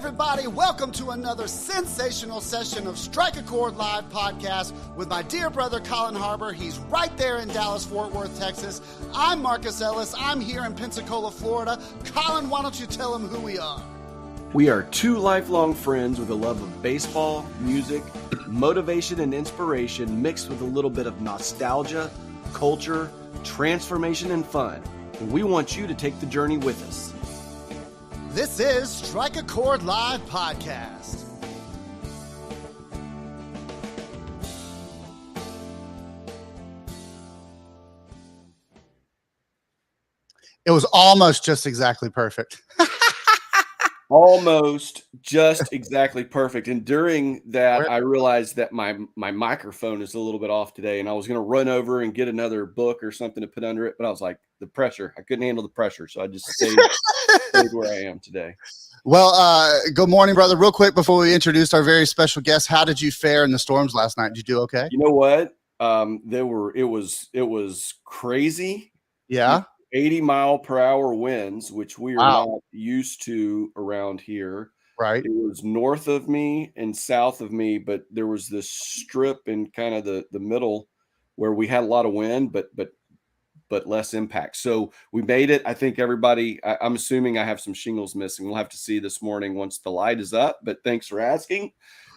everybody. Welcome to another sensational session of Strike a Chord Live podcast with my dear brother, Colin Harbor. He's right there in Dallas, Fort Worth, Texas. I'm Marcus Ellis. I'm here in Pensacola, Florida. Colin, why don't you tell him who we are? We are two lifelong friends with a love of baseball, music, motivation, and inspiration mixed with a little bit of nostalgia, culture, transformation, and fun. And we want you to take the journey with us. This is Strike a Chord Live podcast. It was almost just exactly perfect. Almost just exactly perfect. And during that, I realized that my microphone is a little bit off today, and I was going to run over and get another book or something to put under it, but I was like, the pressure. I couldn't handle the pressure, so I just stayed where I am today. Well, good morning, brother. Real quick before we introduce our very special guest, how did you fare in the storms last night? Did you do okay? You know what? It was crazy. Yeah. 80-mile-per-hour winds, which we are not used to around here. Right. It was north of me and south of me, but there was this strip in kind of the middle where we had a lot of wind, but less impact. So we made it. I think everybody, I'm assuming I have some shingles missing. We'll have to see this morning once the light is up, but thanks for asking.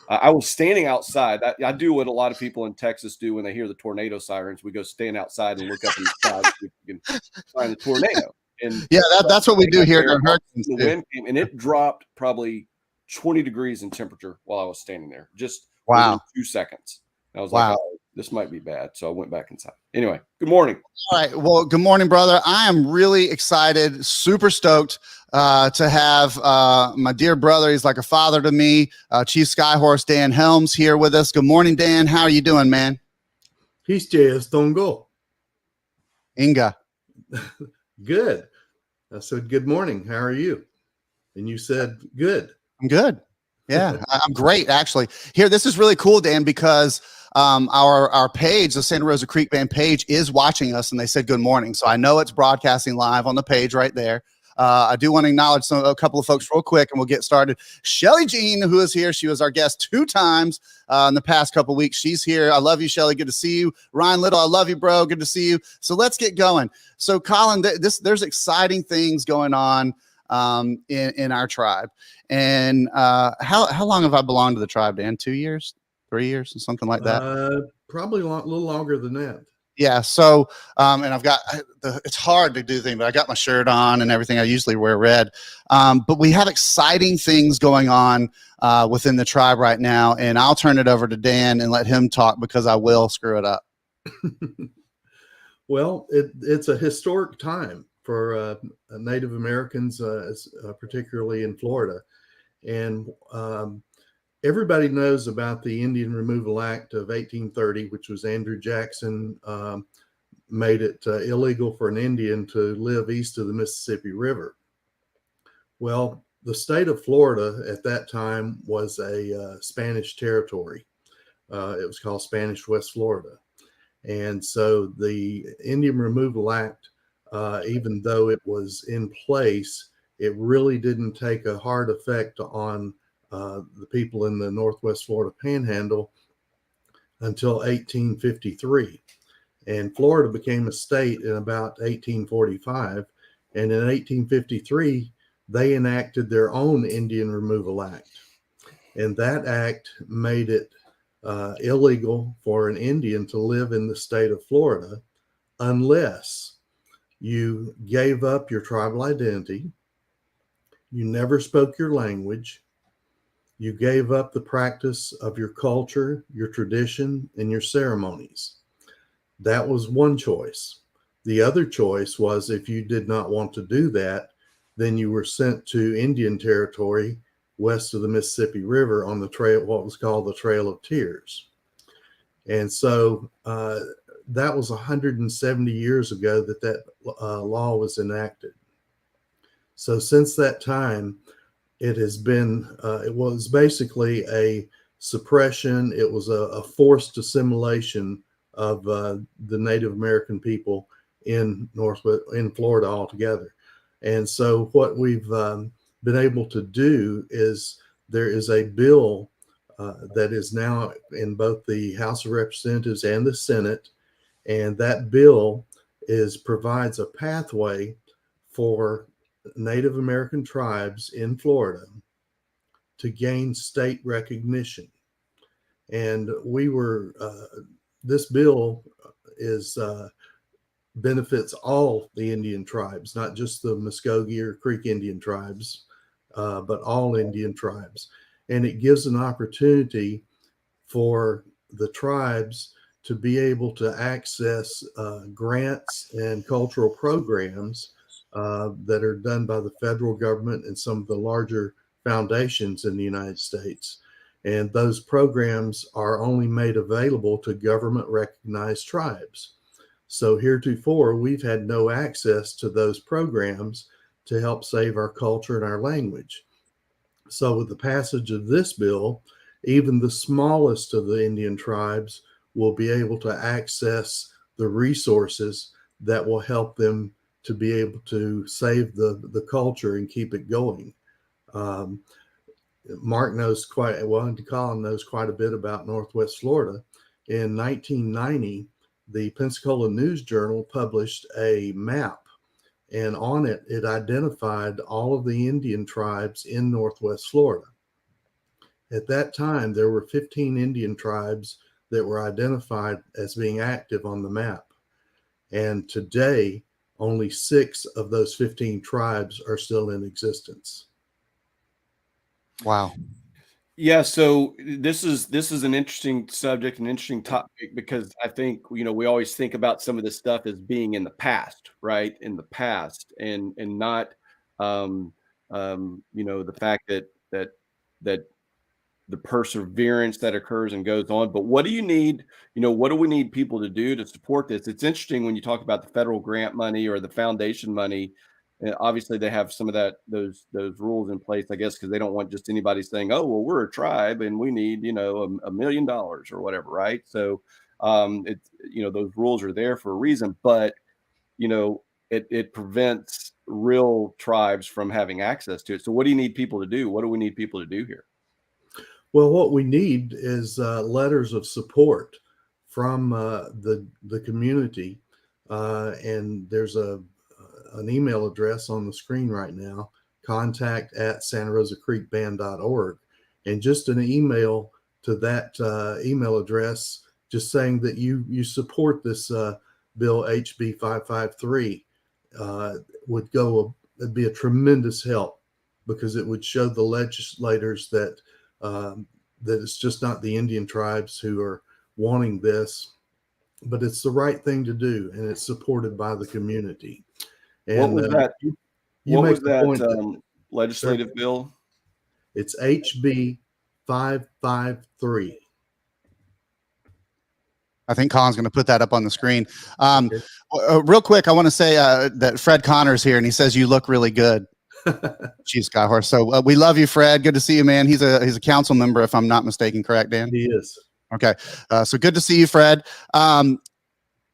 I was standing outside. I do what a lot of people in Texas do when they hear the tornado sirens. We go stand outside and look up in the sky to see if we can find the tornado. And yeah, that's what we do here. The wind came, and it dropped probably 20 degrees in temperature while I was standing there. Just within 2 seconds. I was like, oh, this might be bad. So I went back inside. Anyway, good morning. All right. Well, good morning, brother. I am really excited, super stoked to have my dear brother. He's like a father to me, Chief Skyhorse Dan Helms here with us. Good morning, Dan. How are you doing, man? He's just don't go. Inga. Good. I said, good morning. How are you? And you said, good. I'm good. Yeah, I'm great, actually. Here, this is really cool, Dan, because our page, the Santa Rosa Creek Band page, is watching us, and they said good morning. So I know it's broadcasting live on the page right there. I do want to acknowledge a couple of folks real quick, and we'll get started. Shelly Jean, who is here, she was our guest 2 times in the past couple of weeks. She's here. I love you, Shelly. Good to see you. Ryan Little, I love you, bro. Good to see you. So let's get going. So, Colin, there's exciting things going on in our tribe. And how long have I belonged to the tribe, Dan? 2 years, 3 years, something like that? Probably a little longer than that. Yeah. So, and I've got it's hard to do things, but I got my shirt on and everything. I usually wear red. But we have exciting things going on within the tribe right now. And I'll turn it over to Dan and let him talk because I will screw it up. Well, it's a historic time for Native Americans, particularly in Florida. And everybody knows about the Indian Removal Act of 1830, which was Andrew Jackson made it illegal for an Indian to live east of the Mississippi River. Well, the state of Florida at that time was a Spanish territory. It was called Spanish West Florida. And so the Indian Removal Act, even though it was in place, it really didn't take a hard effect on the people in the Northwest Florida Panhandle until 1853. And Florida became a state in about 1845. And in 1853, they enacted their own Indian Removal Act. And that act made it illegal for an Indian to live in the state of Florida unless you gave up your tribal identity, you never spoke your language, you gave up the practice of your culture, your tradition, and your ceremonies. That was one choice. The other choice was if you did not want to do that, then you were sent to Indian Territory west of the Mississippi River on the trail, what was called the Trail of Tears. And so that was 170 years ago that law was enacted. So since that time, it has been, it was basically a suppression. It was a forced assimilation of the Native American people in Florida altogether. And so what we've been able to do is there is a bill that is now in both the House of Representatives and the Senate, and that bill provides a pathway for Native American tribes in Florida to gain state recognition. And this bill benefits all the Indian tribes, not just the Muscogee or Creek Indian tribes, but all Indian tribes. And it gives an opportunity for the tribes to be able to access grants and cultural programs that are done by the federal government and some of the larger foundations in the United States. And those programs are only made available to government recognized tribes. So heretofore, we've had no access to those programs to help save our culture and our language. So with the passage of this bill, even the smallest of the Indian tribes will be able to access the resources that will help them to be able to save the culture and keep it going. Mark knows quite well, and Colin knows quite a bit about Northwest Florida. In 1990, the Pensacola News Journal published a map, and on it, it identified all of the Indian tribes in Northwest Florida. At that time, there were 15 Indian tribes that were identified as being active on the map. And today, only 6 of those 15 tribes are still in existence. Wow. Yeah, so this is an interesting subject, an interesting topic, because I think, we always think about some of this stuff as being in the past, right? In the past, and not the fact that the perseverance that occurs and goes on. But what do you need? What do we need people to do to support this? It's interesting when you talk about the federal grant money or the foundation money. And obviously, they have some of those rules in place, I guess, because they don't want just anybody saying, "Oh, well, we're a tribe and we need $1 million or whatever," right? So, those rules are there for a reason, but it prevents real tribes from having access to it. So, what do you need people to do? What do we need people to do here? Well, what we need is letters of support from the community, and there's an email address on the screen right now, contact@santarosacreekband.org, and just an email to that email address, just saying that you support this bill HB 553 it'd be a tremendous help, because it would show the legislators that it's just not the Indian tribes who are wanting this, but it's the right thing to do, and it's supported by the community. And what was that? What was that legislative bill? It's HB 553. I think Colin's going to put that up on the screen. Okay. Real quick, I want to say that Fred Connor's here, and he says you look really good, Chief Skyhorse. So we love you, Fred. Good to see you, man. He's a council member, if I'm not mistaken. Correct, Dan? He is. Okay. So good to see you, Fred.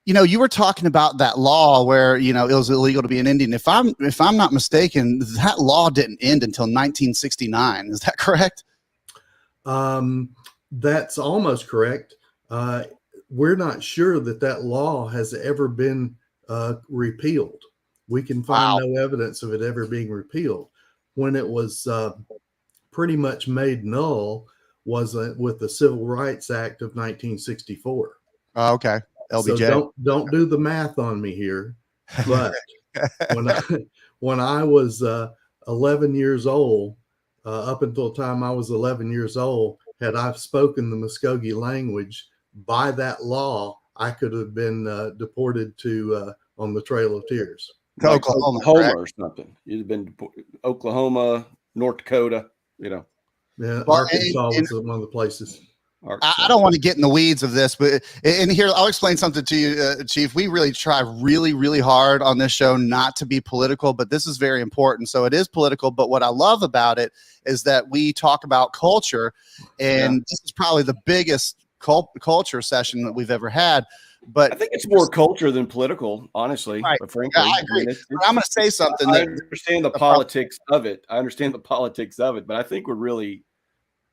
You were talking about that law where, it was illegal to be an Indian. If I'm not mistaken, that law didn't end until 1969. Is that correct? That's almost correct. We're not sure that law has ever been repealed. We can find no evidence of it ever being repealed. When it was pretty much made null was with the Civil Rights Act of 1964. Oh, okay. LBJ. So don't do the math on me here, but when I was 11 years old, up until the time I was 11 years old, had I spoken the Muscogee language, by that law, I could have been deported to on the Trail of Tears. To Like Oklahoma or something. You'd have been Oklahoma, North Dakota, Yeah, Well, Arkansas was one of the places. I don't want to get in the weeds of this, but in here, I'll explain something to you, Chief. We really try really, really hard on this show not to be political, but this is very important. So it is political, but what I love about it is that we talk about culture, and this is probably the biggest culture session that we've ever had. But I think it's more culture than political, honestly, right. but Yeah, frankly. I I mean, agree. But I'm going to say something I that understand the politics of it. I understand the politics of it, but I think we're really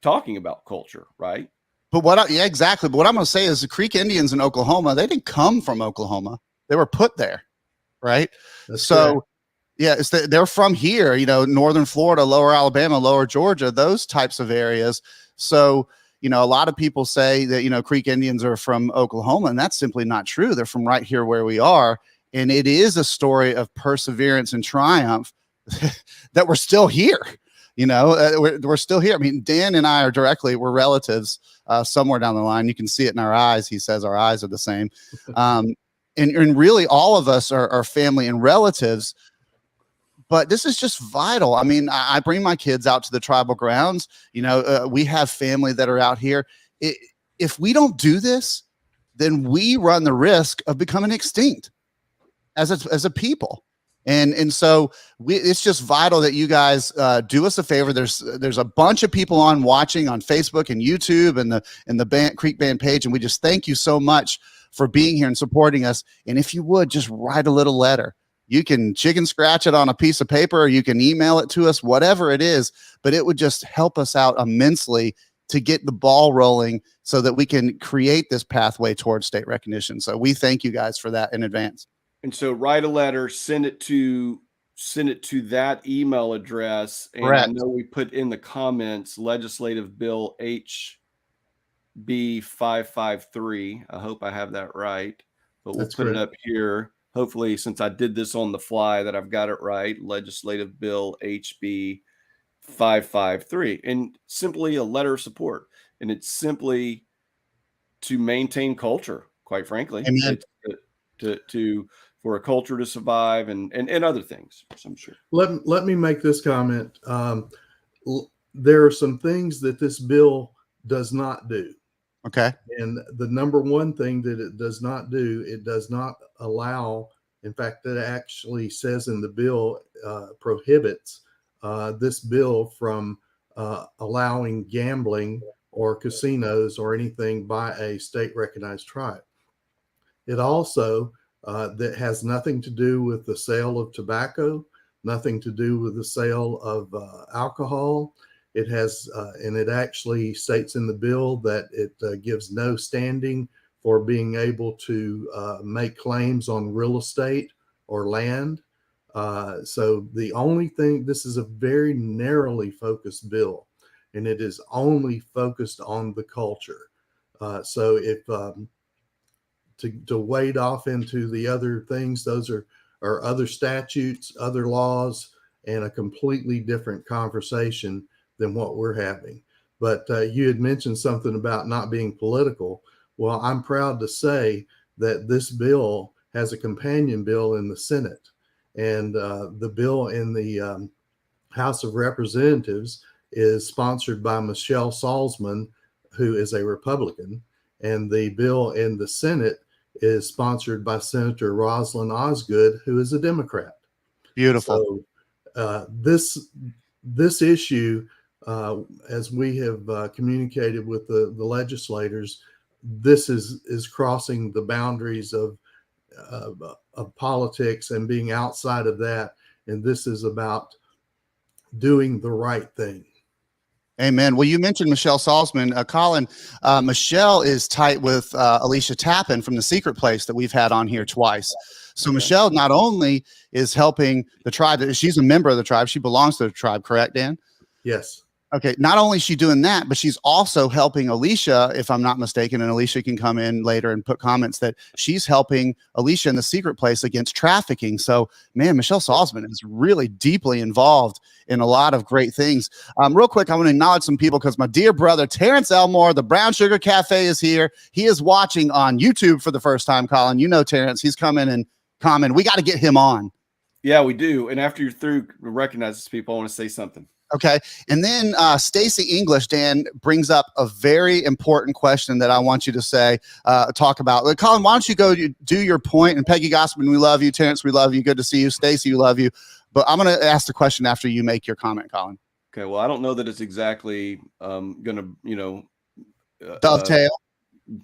talking about culture, right? But yeah, exactly. But what I'm going to say is the Creek Indians in Oklahoma, they didn't come from Oklahoma. They were put there, right? That's So, correct. yeah, they're from here, northern Florida, lower Alabama, lower Georgia, those types of areas. So, a lot of people say that, Creek Indians are from Oklahoma, and that's simply not true. They're from right here where we are. And it is a story of perseverance and triumph that we're still here. We're still here. I mean, Dan and I we're relatives somewhere down the line. You can see it in our eyes. He says our eyes are the same. And really all of us are family and relatives. But this is just vital. I mean, I bring my kids out to the tribal grounds. We have family that are out here. If we don't do this, then we run the risk of becoming extinct as a people. And so it's just vital that you guys do us a favor. There's a bunch of people watching on Facebook and YouTube and the Creek Band page. And we just thank you so much for being here and supporting us. And if you would just write a little letter. You can chicken scratch it on a piece of paper, or you can email it to us, whatever it is, but it would just help us out immensely to get the ball rolling so that we can create this pathway towards state recognition. So we thank you guys for that in advance. And so write a letter, send it to that email address. And Correct. I know we put in the comments legislative bill HB 553. I hope I have that right, but we'll put it up here. Hopefully, since I did this on the fly, that I've got it right. Legislative bill HB 553, and simply a letter of support. And it's simply to maintain culture, quite frankly. Amen. It's for a culture to survive and other things, I'm sure. Let me make this comment. There are some things that this bill does not do. Okay. And the number one thing that it does not do, it does not allow, in fact, that actually says in the bill, prohibits this bill from allowing gambling or casinos or anything by a state recognized tribe. It also that has nothing to do with the sale of tobacco, nothing to do with the sale of alcohol. It has, and it actually states in the bill that it gives no standing for being able to make claims on real estate or land. So the only thing, this is a very narrowly focused bill, and it is only focused on the culture. So if to wade off into the other things, those are other statutes, other laws, and a completely different conversation than what we're having. But you had mentioned something about not being political. Well, I'm proud to say that this bill has a companion bill in the Senate, and the bill in the House of Representatives is sponsored by Michelle Salzman, who is a Republican, and the bill in the Senate is sponsored by Senator Rosalynn Osgood, who is a Democrat. Beautiful. So this issue, as we have communicated with the legislators, this is crossing the boundaries of politics and being outside of that. And this is about doing the right thing. Amen. Well, you mentioned Michelle Salzman. Colin, Michelle is tight with Alicia Tappan from The Secret Place that we've had on here twice. So okay. Michelle not only is helping the tribe, she's a member of the tribe. She belongs to the tribe, correct, Dan? Yes. Okay, not only is she doing that, but she's also helping Alicia, if I'm not mistaken, and Alicia can come in later and put comments that she's helping Alicia in The Secret Place against trafficking. So, man, Michelle Salzman is really deeply involved in a lot of great things. Real quick, I want to acknowledge some people because my dear brother, Terrence Elmore, the Brown Sugar Cafe is here. He is watching on YouTube for the first time, Colin. You know Terrence. He's coming and comment. We got to get him on. Yeah, we do. And after you're through, recognize these people. I want to say something. Okay. And then Stacy English, Dan, brings up a very important question that I want you to talk about. Colin, why don't you go do your point? And Peggy Gossman, we love you. Terrence, we love you. Good to see you. Stacy, we love you. But I'm going to ask the question after you make your comment, Colin. Okay. Well, I don't know that it's exactly going to, dovetail.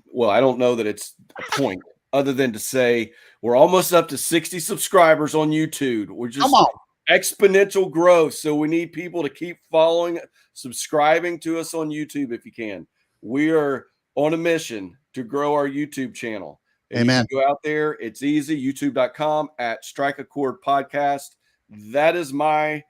Well, I don't know that it's a point. other than to say we're almost up to 60 subscribers on YouTube. We're Come just on. exponential growth. So we need people to keep following, subscribing to us on YouTube if you can. We are on a mission to grow our YouTube channel. And Amen. you can go out there. It's easy. YouTube.com at Strike a Chord Podcast. That is my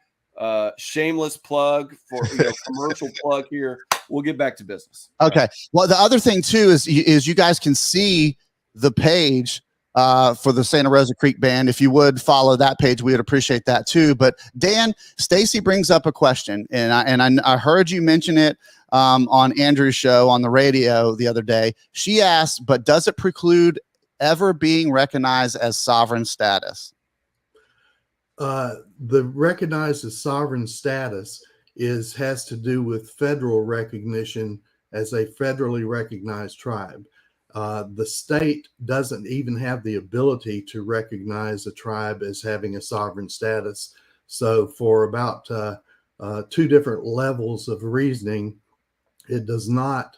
shameless plug for commercial plug here. We'll get back to business. Okay. Well, the other thing too is you guys can see the page for the Santa Rosa Creek Band. If you would follow that page, we would appreciate that too. But Dan, Stacy brings up a question, and I heard you mention it on Andrew's show on the radio the other day. She asked, but does it preclude ever being recognized as sovereign status? The recognized as sovereign status has to do with federal recognition as a federally recognized tribe. The state doesn't even have the ability to recognize a tribe as having a sovereign status. So for about 2 different levels of reasoning, it does not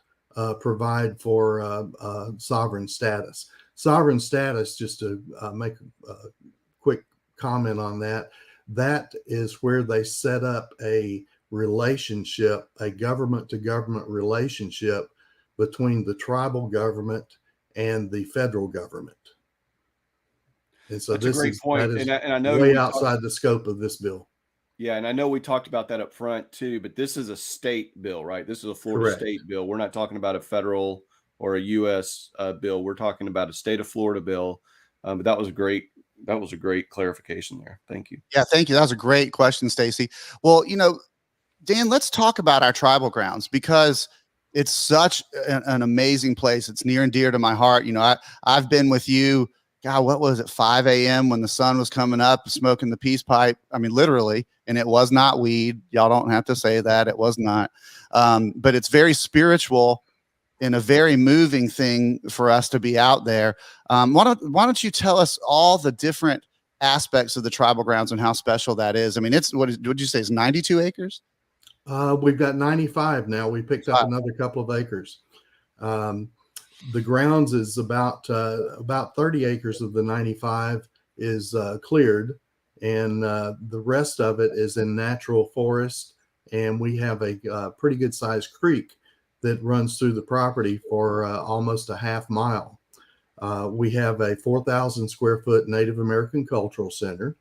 provide for sovereign status. Sovereign status, just to make a quick comment on that, that is where they set up a relationship, a government to government relationship between the tribal government and the federal government. And so that's a great point. that is and I know way outside the scope of this bill. Yeah, and I know we talked about that up front too, but this is a state bill, right? This is a Florida Correct. state bill. We're not talking about a federal or a U.S. Bill. We're talking about a state of Florida bill. But that was a great clarification there. Thank you. Yeah, thank you. That was a great question, Stacy. Well, Dan, let's talk about our tribal grounds because it's such an amazing place. It's near and dear to my heart. I've been with you. God, what was it? 5 a.m. when the sun was coming up, smoking the peace pipe. I mean, literally, and it was not weed. Y'all don't have to say that. It was not. But it's very spiritual and a very moving thing for us to be out there. Why don't you tell us all the different aspects of the tribal grounds and how special that is? I mean, what would you say is 92 acres? We've got 95 now. We picked up another couple of acres. The grounds is about 30 acres of the 95 is cleared, and the rest of it is in natural forest. And we have a pretty good sized creek that runs through the property for almost a half mile. We have a 4,000 square foot Native American Cultural Center.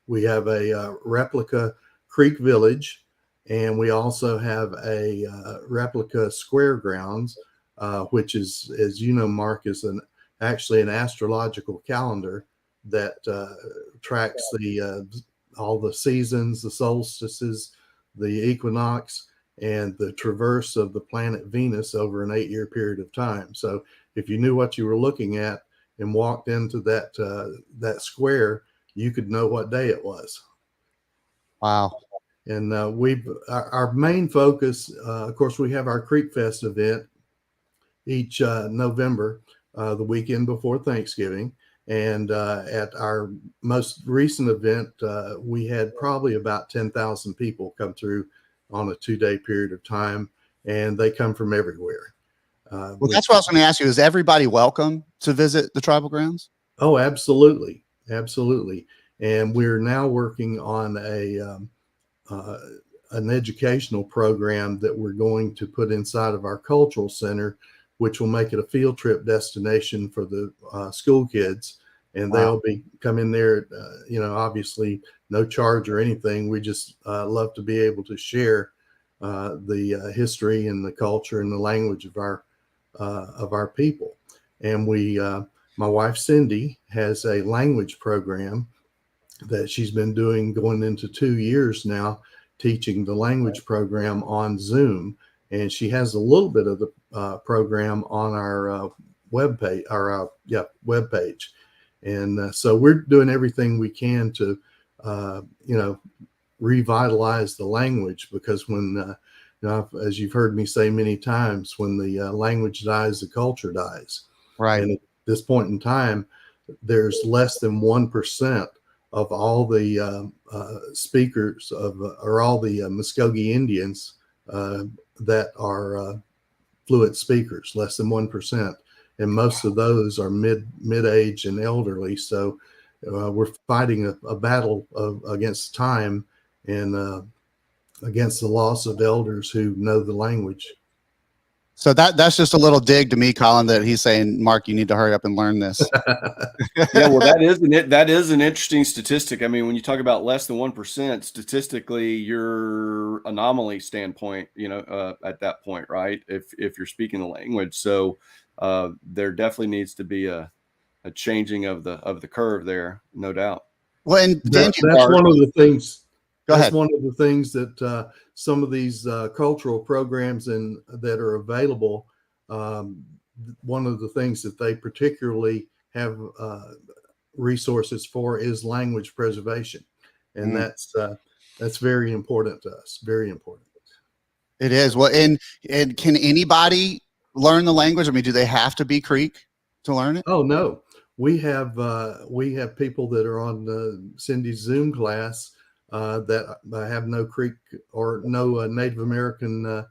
We have a replica Creek Village, and we also have a replica Square Grounds, which is, as you know, Mark, is actually an astrological calendar that tracks all the seasons, the solstices, the equinox, and the traverse of the planet Venus over an 8-year period of time. So if you knew what you were looking at and walked into that square, you could know what day it was. Wow. And our main focus, of course, we have our Creek Fest event each November, the weekend before Thanksgiving. And at our most recent event, we had probably about 10,000 people come through on a 2-day period of time, and they come from everywhere. Well, that's what I was going to ask you. Is everybody welcome to visit the tribal grounds? Oh, absolutely. Absolutely. And we're now working on an educational program that we're going to put inside of our cultural center, which will make it a field trip destination for the school kids. And they'll come in there, obviously no charge or anything. We just love to be able to share the history and the culture and the language of our people. And my wife Cindy has a language program that she's been doing going into 2 years now, teaching the language program on Zoom. And she has a little bit of the program on our webpage. And so we're doing everything we can to, revitalize the language, because when, as you've heard me say many times, when the language dies, the culture dies. Right. And at this point in time, there's less than 1% of all the speakers or all the Muscogee Indians that are fluent speakers, less than 1%. and most of those are mid-age and elderly. So we're fighting a battle against time and against the loss of elders who know the language. So that's just a little dig to me, Colin, that he's saying, Mark, you need to hurry up and learn this. Yeah, well, that is an interesting statistic. I mean, when you talk about less than 1%, statistically, your anomaly standpoint, at that point, right? If you're speaking the language, so there definitely needs to be a changing of the curve there, no doubt. Well, and that's one of the things. Go That's ahead. one of the things that some of these cultural programs that are available. One of the things that they particularly have resources for is language preservation, and that's very important to us. Very important. It is. Well, and can anybody learn the language? I mean, do they have to be Creek to learn it? Oh no, we have people that are on Cindy's Zoom class that have no Creek or no Native American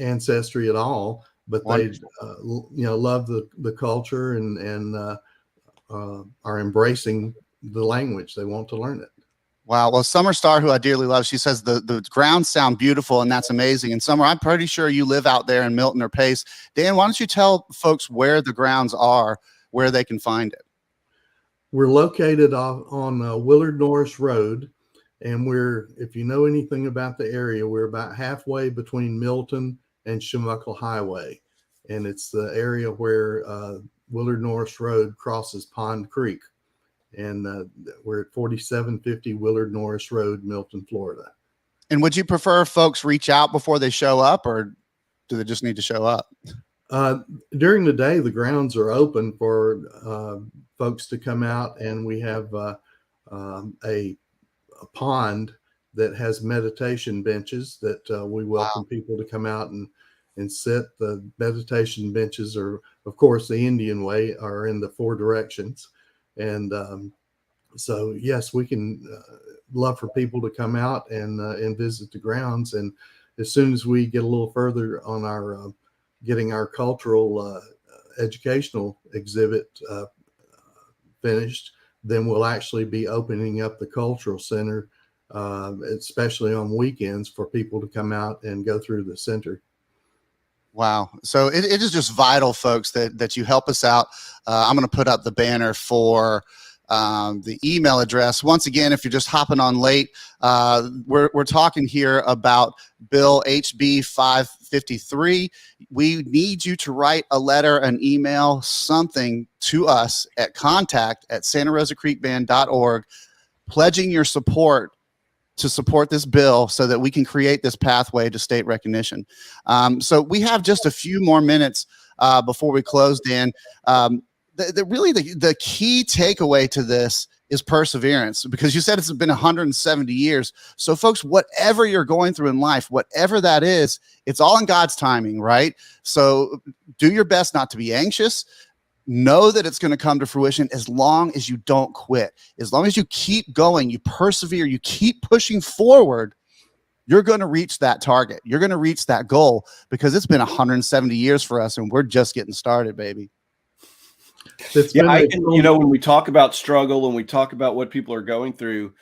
ancestry at all, but wonderful. They love the culture and are embracing the language. They want to learn it. Wow. Well, Summer Star, who I dearly love, she says the grounds sound beautiful, and that's amazing. And Summer, I'm pretty sure you live out there in Milton or Pace. Dan, why don't you tell folks where the grounds are, where they can find it? We're located on Willard Norris Road, and if you know anything about the area, we're about halfway between Milton and Shamuckle Highway, and it's the area where Willard Norris Road crosses Pond Creek. And we're at 4750 Willard Norris Road, Milton, Florida. And would you prefer folks reach out before they show up, or do they just need to show up? During the day, the grounds are open for folks to come out, and we have a pond that has meditation benches that we welcome people to come out and sit. The meditation benches are, of course, the Indian way, are in the 4 directions. And so, yes, we can love for people to come out and visit the grounds. And as soon as we get a little further on our getting our cultural educational exhibit finished, then we'll actually be opening up the cultural center, especially on weekends, for people to come out and go through the center. Wow. So it is just vital, folks, that you help us out. I'm going to put up the banner for the email address. Once again, if you're just hopping on late, we're talking here about Bill HB 553. We need you to write a letter, an email, something to us at contact@santarosacreekband.org, pledging your support to support this bill so that we can create this pathway to state recognition. So we have just a few more minutes before we close, Dan. The key takeaway to this is perseverance, because you said it's been 170 years. So folks, whatever you're going through in life, whatever that is, it's all in God's timing, right? So do your best not to be anxious. Know that it's going to come to fruition as long as you don't quit. As long as you keep going, you persevere, you keep pushing forward, you're going to reach that target. You're going to reach that goal, because it's been 170 years for us, and we're just getting started, baby. When we talk about struggle and we talk about what people are going through,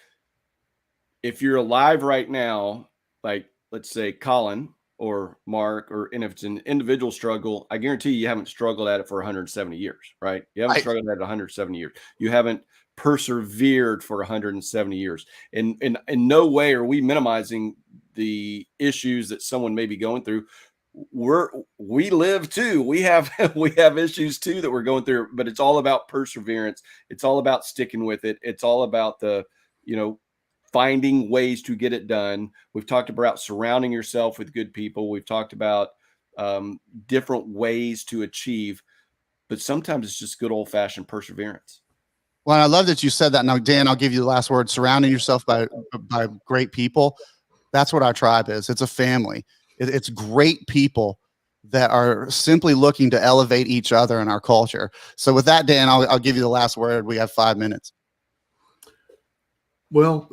if you're alive right now, like let's say Colin or Mark, and if it's an individual struggle, I guarantee you haven't struggled at it for 170 years, right? You haven't struggled at it 170 years. You haven't persevered for 170 years. And in no way are we minimizing the issues that someone may be going through. We live too. We have issues too that we're going through, but it's all about perseverance. It's all about sticking with it. It's all about finding ways to get it done. We've talked about surrounding yourself with good people. We've talked about different ways to achieve, but sometimes it's just good old-fashioned perseverance. Well, I love that you said that. Now, Dan, I'll give you the last word. Surrounding yourself by great people. That's what our tribe is. It's a family. It's great people that are simply looking to elevate each other in our culture. So with that, Dan, I'll give you the last word. We have 5 minutes. Well,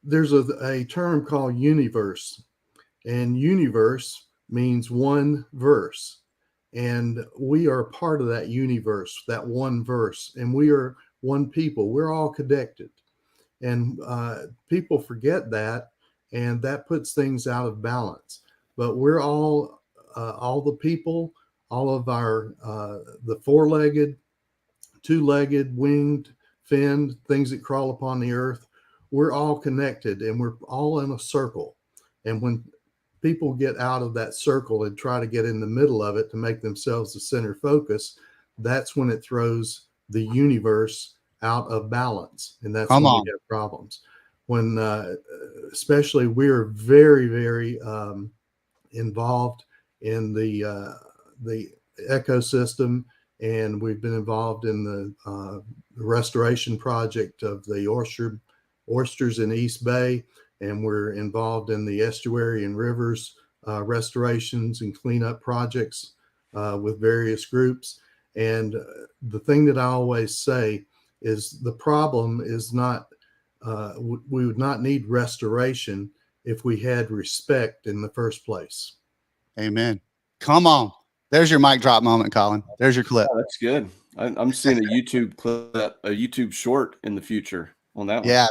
there's a term called universe, and universe means one verse. And we are part of that universe, that one verse, and we are one people. We're all connected. And people forget that, and that puts things out of balance. But we're all the people, all of our, the four-legged, two-legged, winged, finned, things that crawl upon the earth, we're all connected, and we're all in a circle. And when people get out of that circle and try to get in the middle of it to make themselves the center focus, that's when it throws the universe out of balance. And that's when we have problems. When, especially, we're very, very involved in the ecosystem, and we've been involved in the restoration project of the oysters in East Bay. And we're involved in the estuary and rivers restorations and cleanup projects with various groups. And the thing that I always say is the problem is not, we would not need restoration if we had respect in the first place. Amen. Come on. There's your mic drop moment, Colin. There's your clip. Oh, that's good. I'm seeing a YouTube clip, a YouTube short in the future on that one. Yeah.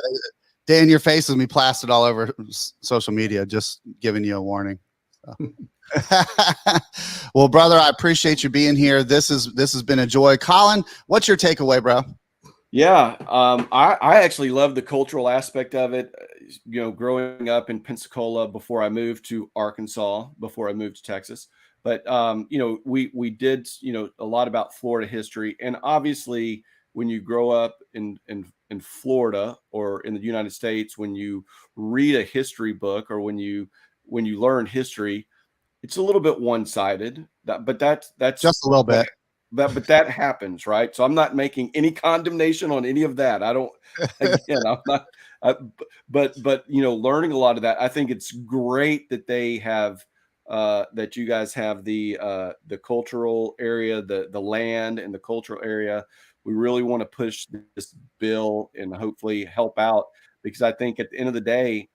Dan, your face will be plastered all over social media, just giving you a warning. So. Well, brother, I appreciate you being here. This has been a joy. Colin, what's your takeaway, bro? Yeah, I actually love the cultural aspect of it. You know, growing up in Pensacola before I moved to Arkansas, before I moved to Texas. But you know, we did, you know, a lot about Florida history, and obviously, when you grow up in Florida or in the United States, when you read a history book or when you learn history, it's a little bit one-sided. But that's just a little bit. But that happens, right? So I'm not making any condemnation on any of that. I don't. Again, I'm not. But you know, learning a lot of that, I think it's great that they have. That you guys have the cultural area, the land and the cultural area. We really want to push this bill and hopefully help out, because I think at the end of the day,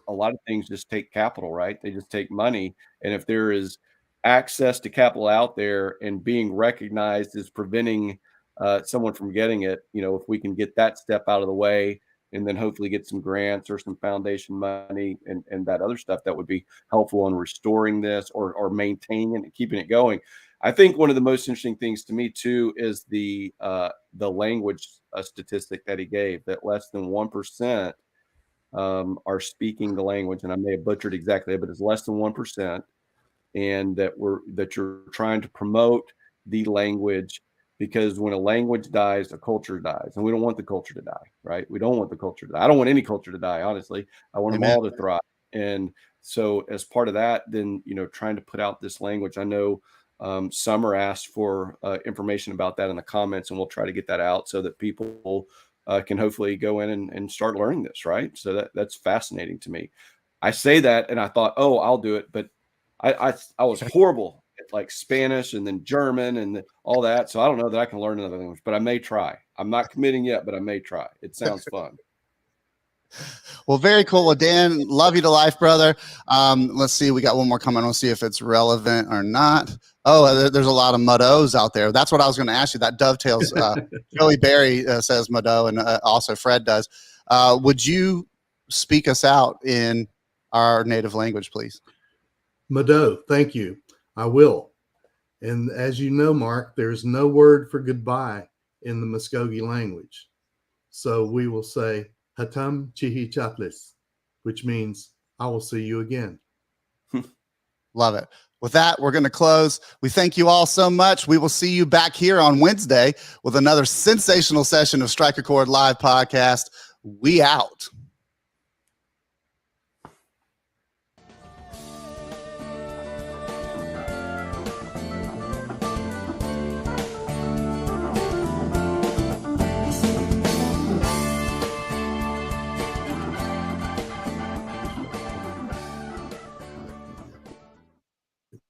a lot of things just take capital, right? They just take money. And if there is access to capital out there and being recognized as preventing someone from getting it, you know, if we can get that step out of the way and then hopefully get some grants or some foundation money and that other stuff, that would be helpful in restoring this or maintaining it and keeping it going. I think one of the most interesting things to me too is the language statistic that he gave, that less than 1% are speaking the language, and I may have butchered exactly, but it's less than 1%, and that you're trying to promote the language, because when a language dies, a culture dies, and we don't want the culture to die, right? We don't want the culture to die. I don't want any culture to die, honestly. I want them all to thrive. And so as part of that, then, you know, trying to put out this language, I know Summer asked for information about that in the comments, and we'll try to get that out so that people can hopefully go in and start learning this, right? So that's fascinating to me. I say that and I thought, oh, I'll do it, but I was horrible at like Spanish and then German and all that. So I don't know that I can learn another language, but I may try. I'm not committing yet, but I may try. It sounds fun. Well, very cool. Well, Dan, love you to life, brother. Let's see. We got one more comment. We'll see if it's relevant or not. Oh, there's a lot of Muddos out there. That's what I was going to ask you. That dovetails. Joey Berry says Muddo, and also Fred does. Would you speak us out in our native language, please? Muddo, thank you. I will. And as you know, Mark, there's no word for goodbye in the Muscogee language. So we will say, Hatam Chihi Chaplis, which means I will see you again. Love it. With that, we're going to close. We thank you all so much. We will see you back here on Wednesday with another sensational session of Strike a Chord Live podcast. We out.